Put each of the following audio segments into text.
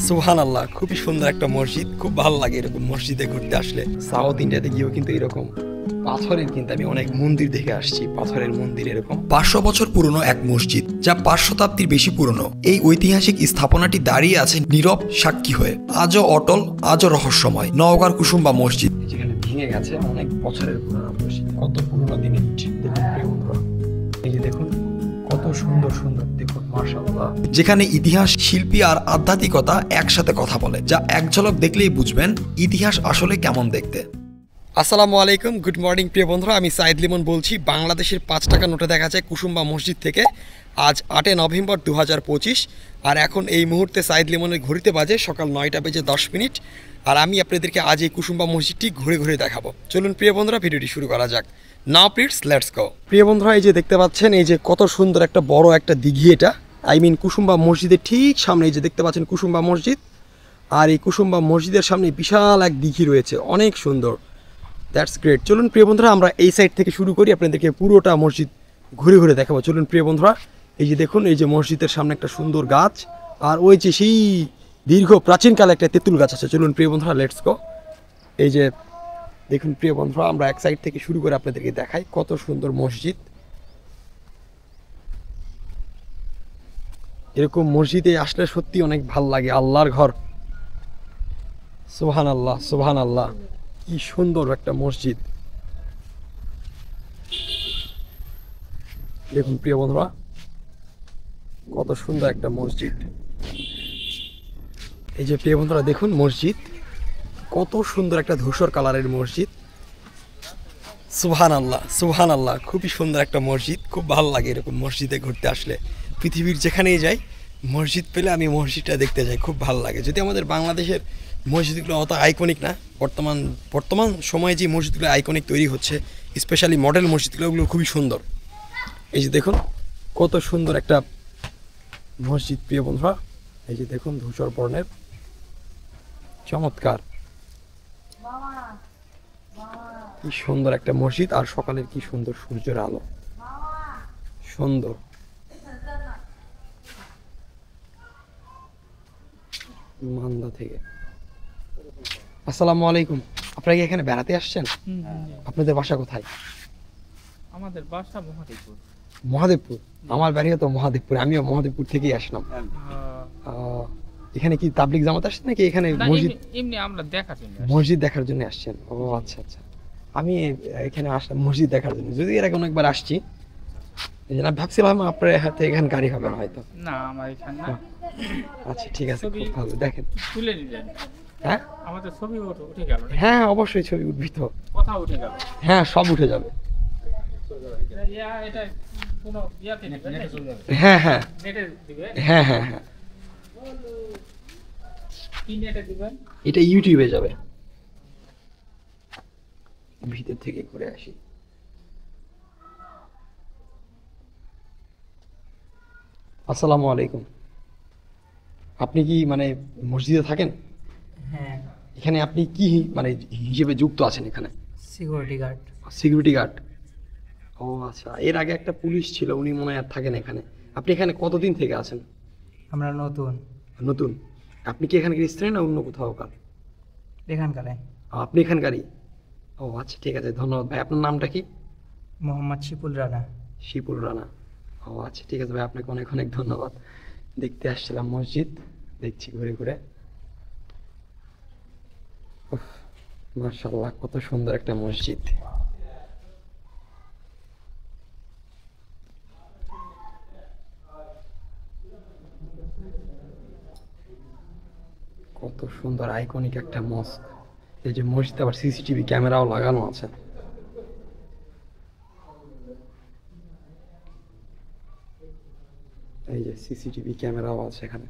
সুবহানাল্লাহ, খুবই সুন্দর একটা মসজিদ। খুব ভালো লাগে এরকম মসজিদে ঘুরতে আসলে। সাউথ ইন্ডিয়াতে গিয়েও কিন্তু এরকম পাথরের কিন্তু আমি অনেক মন্দির দেখে আসছি, পাথরের মন্দির এরকম। 500 বছর পুরনো এক মসজিদ, যা 5 শতাব্দীর বেশি পুরনো। এই ঐতিহাসিক স্থাপনাটি দাঁড়িয়ে আছে নীরব সাক্ষী হয়ে, আজও অটল, আজও রহস্যময়। নওগাঁর কুসুম্বা মসজিদ, যেখানে ভেঙে গেছে অনেক বছরের পুরনো মসজিদ। কত পুরনো দিনের এই যে দেখুন কত সুন্দর সুন্দর, দেখুন মাশাআল্লাহ। যেখানে ইতিহাস, শিল্পী আর আধ্যাত্মিকতা একসাথে কথা বলে, যা এক ঝলক দেখলেই বুঝবেন ইতিহাস আসলে কেমন দেখতে। আসসালামু আলাইকুম, গুড মর্নিং প্রিয় বন্ধুরা, আমি সাইদ লিমন বলছি। বাংলাদেশের 5 টাকা নোটে দেখা যায় কুসুম্বা মসজিদ থেকে। আজ 8 নভেম্বর 2025, আর এখন এই মুহূর্তে সাইদ লিমনের ঘড়িতে বাজে সকাল 9টা বেজে 10 মিনিট। আর আমি আপনাদেরকে আজ এই কুসুম্বা মসজিদটি ঘুরে ঘুরে দেখাবো। চলুন প্রিয় বন্ধুরা, ভিডিওটি শুরু করা যাক। নাও প্লিজ লেটস গো। প্রিয় বন্ধুরা, এই যে দেখতে পাচ্ছেন, এই যে কত সুন্দর একটা বড় একটা দিঘি। এটা কুসুম্বা মসজিদের ঠিক সামনে, এই যে দেখতে পাচ্ছেন কুসুম্বা মসজিদ। আর এই কুসুম্বা মসজিদের সামনে বিশাল এক দিঘি রয়েছে, অনেক সুন্দর। That's great. চলুন প্রিয় বন্ধুরা, আমরা এই সাইড থেকে শুরু করি, আপনাদেরকে পুরোটা মসজিদ ঘুরে ঘুরে দেখাবো। চলুন প্রিয় বন্ধুরা, এই যে দেখুন, এই যে মসজিদের সামনে একটা সুন্দর গাছ, আর ওই যে সেই দীর্ঘ প্রাচীনকালে একটা তেঁতুল গাছ আছে। চলুন প্রিয় বন্ধুরা, লেটস গো। এই যে দেখুন প্রিয় বন্ধুরা, আমরা এক সাইড থেকে শুরু করে আপনাদেরকে দেখাই কত সুন্দর মসজিদ। এরকম মসজিদে আসলে সত্যি অনেক ভাল লাগে, আল্লাহর ঘর। সুবহানাল্লাহ, সুবহানাল্লাহ, কি সুন্দর একটা মসজিদ। দেখুন প্রিয় বন্ধুরা, কত সুন্দর একটা মসজিদ। এই যে প্রিয় বন্ধুরা দেখুন মসজিদ, কত সুন্দর একটা ধূসর কালারের মসজিদ। সুবহানাল্লাহ, সুবহানাল্লাহ, খুবই সুন্দর একটা মসজিদ। খুব ভালো লাগে এরকম মসজিদে ঘুরতে আসলে। পৃথিবীর যেখানেই যাই, মসজিদ পেলে আমি মসজিদটা দেখতে যাই, খুব ভালো লাগে। যদি আমাদের বাংলাদেশের মসজিদগুলো অত আইকনিক না, বর্তমান সময়ে যে মসজিদগুলো আইকনিক তৈরি হচ্ছে, স্পেশালি মডেল মসজিদগুলো, ওগুলো খুবই সুন্দর। এই যে দেখুন কত সুন্দর একটা মসজিদ প্রিয় বন্ধুরা। এই যে দেখুন ধূসর বর্ণের, চমৎকার, কি সুন্দর একটা মসজিদ। আর সকালের কি সুন্দর সূর্যের আলো, সুন্দর। মান্দা থেকে আসসালামু আলাইকুম। আপনারা কি এখানে বেড়াতে আসছেন? আপনাদের বাসা কোথায়? আমাদের বাসা মহাদেবপুর। মহাদেবপুর? আমার বাড়িও তো মহাদেবপুর, আমিও মহাদেবপুর থেকেই আসলাম। এখানে কি তাবলিগ জামাত আসছেন নাকি এখানে মসজিদ? এমনি আমরা দেখার জন্য, মসজিদ দেখার জন্য আসছেন? ও আচ্ছা আচ্ছা। আমি এখানে আসলাম মসজিদ দেখার জন্য, যদি এর আগে অনেকবার আসছি। এই জন্য ভাবছিলাম আপনার হাতে এখানে গাড়ি হবে না হয়তো। না, আমার এখানে না। আচ্ছা ঠিক আছে, খুব ভালো। দেখেন, তুলে নিলেন? হ্যাঁ আমাদের ছবি উঠে গেল? হ্যাঁ অবশ্যই ছবি উঠবি তো। কথা উঠে গেল? হ্যাঁ সব উঠে যাবে। এটা কোনো ইয়াতে নেবে? হ্যাঁ হ্যাঁ নেটে দিবে? হ্যাঁ হ্যাঁ হ্যাঁ। কি নেটে দিবেন? এটা ইউটিউবে যাবে। ভিতর থেকে ঘুরে আসি। আসসালামু আলাইকুম। আপনি কি মসজিদে থাকেন? হ্যাঁ, এখানে আপনি কি হিসেবে যুক্ত আছেন এখানে? Security guard. Security guard? ও আচ্ছা। এর আগে একটা পুলিশ ছিল, উনি মনে হয় আর থাকেন এখানে। আপনি এখানে কতদিন থেকে আছেন? আমরা নতুন নতুন। আপনি কি এখানকার স্থানীয় না অন্য কোথাও কার? এখানকারে। আপনি এখানকারই? ও আচ্ছা ঠিক আছে, ধন্যবাদ ভাই। আপনার নামটা কি? মোহাম্মদ শিপুল রানা। শিপুল রানা। ও আচ্ছা ঠিক আছে ভাই, আপনাকে অনেক অনেক ধন্যবাদ। দেখতে আসছিলাম মসজিদ, দেখছি ঘুরে ঘুরে। মাশাআল্লাহ, কত সুন্দর একটা মসজিদ। কত সুন্দর আইকনিক একটা মস্ক। এই যে মসজিদে আবার সিসিটিভি ক্যামেরাও লাগানো আছে। এই যে সিসিটিভি ক্যামেরাও আছে এখানে।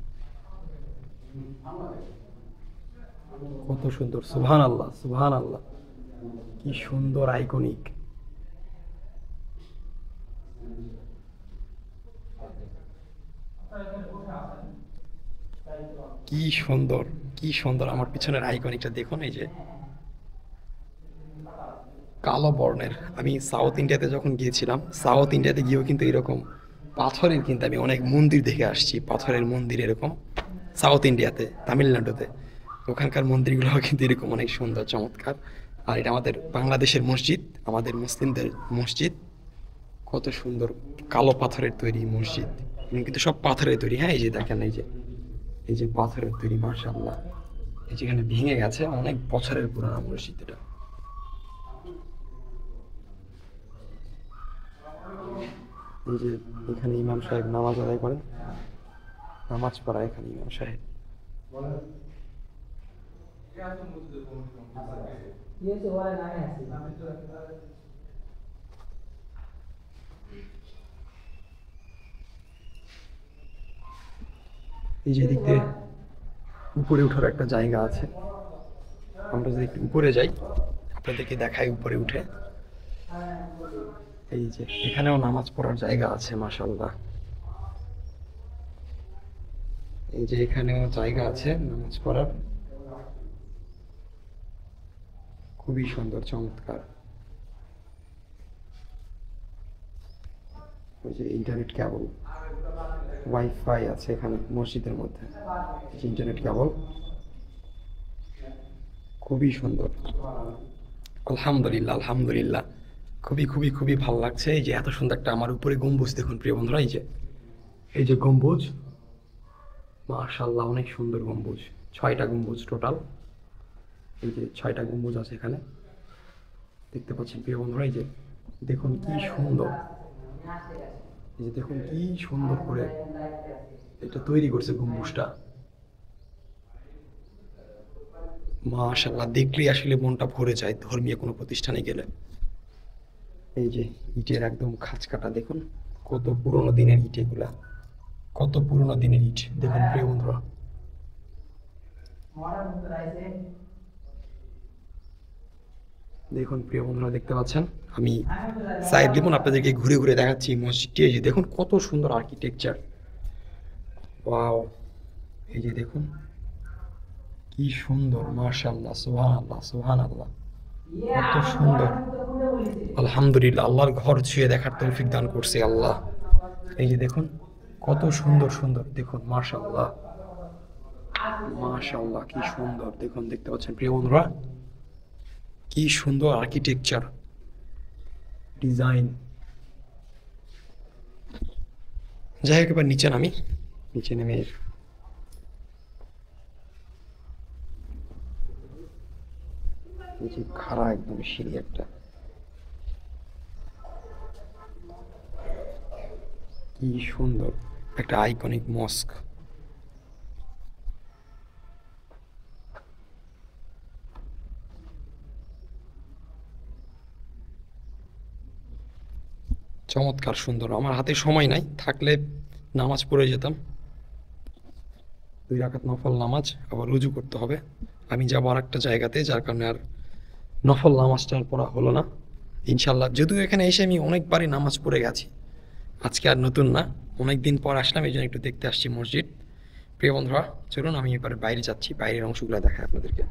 কত সুন্দর। সুবহানাল্লাহ, সুবহানাল্লাহ, কি সুন্দর আইকনিক। কি সুন্দর, কি সুন্দর। আমার পিছনের আইকনিকটা দেখুন, এই যে কালো বর্ণের। আমি সাউথ ইন্ডিয়াতে যখন গিয়েছিলাম, সাউথ ইন্ডিয়াতে গিয়েও কিন্তু এরকম পাথরের কিন্তু আমি অনেক মন্দির দেখে আসছি, পাথরের মন্দির এরকম। সাউথ ইন্ডিয়াতে, তামিলনাড়ুতে। ওখানকার মন্দিরগুলো কিন্তু এরকম অনেক সুন্দর, চমৎকার। আর এটা আমাদের বাংলাদেশের মসজিদ, আমাদের মুসলিমদের মসজিদ। কত সুন্দর কালো পাথরের তৈরি মসজিদ, কিন্তু সব পাথরের তৈরি। হ্যাঁ, এই যে দেখেন, এই যে পাথরের তৈরি, মাশাআল্লাহ। এই যেখানে ভেঙে গেছে, অনেক বছরের পুরানো মসজিদ এটা। এই যে এখানে ইমাম সাহেব নামাজ আদায় করেন, নামাজ পড়ায় এখানে ইমাম সাহেব। এই যে দিক দিয়ে উপরে ওঠার একটা জায়গা আছে, আমরা যদি একটু উপরে যাই আপনাদেরকে দেখাই উপরে উঠে। এই যে এখানেও নামাজ পড়ার জায়গা আছে, মাশাআল্লাহ। এই যে এখানেও জায়গা আছে নামাজ পড়ার, খুবই সুন্দর, চমৎকার। ওই যে ইন্টারনেট কেবল, ওয়াইফাই আছে এখানে মসজিদের মধ্যে, ইন্টারনেট কেবল, খুবই সুন্দর। আলহামদুলিল্লাহ, আলহামদুলিল্লাহ, খুবই খুবই খুবই ভালো লাগছে। এই যে এত সুন্দর একটা আমার উপরে গম্বুজ দেখুন প্রিয় বন্ধুরা, এই যে গম্বুজ, মাশাআল্লাহ, অনেক সুন্দর গম্বুজ। 6টা গম্বুজ টোটাল। এই যে 6টা গম্বুজ আছে এখানে, দেখতে পাচ্ছেন প্রিয় বন্ধুরা। এই যে দেখুন কি সুন্দর, এই যে দেখুন কি সুন্দর করে এটা তৈরি করছে গম্বুজটা, মাশাআল্লাহ। দেখলেই আসলে মনটা ভরে যায় ধর্মীয় কোনো প্রতিষ্ঠানে গেলে। এই যে ইটের একদম খাঁজ কাটা, দেখুন কত পুরোনো দিনের ইট এগুলা, কত পুরোনো দিনের ইট দেখুন প্রিয় বন্ধুরা। দেখুন প্রিয় বন্ধুরা, দেখতে পাচ্ছেন, আমি সাইড দেখুন আপনাদেরকে ঘুরে ঘুরে দেখাচ্ছি মসজিদটি। এই যে দেখুন কত সুন্দর আর্কিটেকচার, ওয়াও। এই যে দেখুন কি সুন্দর, মাশাআল্লাহ, সুবহানাল্লাহ, সুবহানাল্লাহ, কত সুন্দর। আলহামদুলিল্লাহ, আল্লাহর ঘর ছুঁয়ে দেখার তৌফিক দান করছে আল্লাহ। এই যে দেখুন কত সুন্দর সুন্দর, দেখুন মাশাআল্লাহ, মাশাআল্লাহ, কি সুন্দর দেখুন, দেখতে পাচ্ছেন প্রিয় বন্ধুরা, কি সুন্দর আর্কিটেকচার, ডিজাইন। যাই হোক, এবার নিচে নামি, নিচে নেমে নিচে খাড়া একদম সিঁড়ি একটা, কি সুন্দর একটা আইকনিক মস্ক। চমৎকার সুন্দর। আমার হাতে সময় নাই, থাকলে নামাজ পড়ে যেতাম, 2 রাকাত নফল নামাজ, আবার রুজু করতে হবে। আমি যাবো আর একটা জায়গাতে, যার কারণে আর নফল নামাজটা আর পড়া হলো না। ইনশাল্লাহ, যদিও এখানে এসে আমি অনেকবারই নামাজ পড়ে গেছি, আজকে আর নতুন না, অনেক দিন পর আসলাম, এই জন্য একটু দেখতে আসছি মসজিদ। প্রিয় বন্ধুরা, চলুন আমি এবারে বাইরে যাচ্ছি, বাইরের অংশগুলো দেখাই আপনাদেরকে।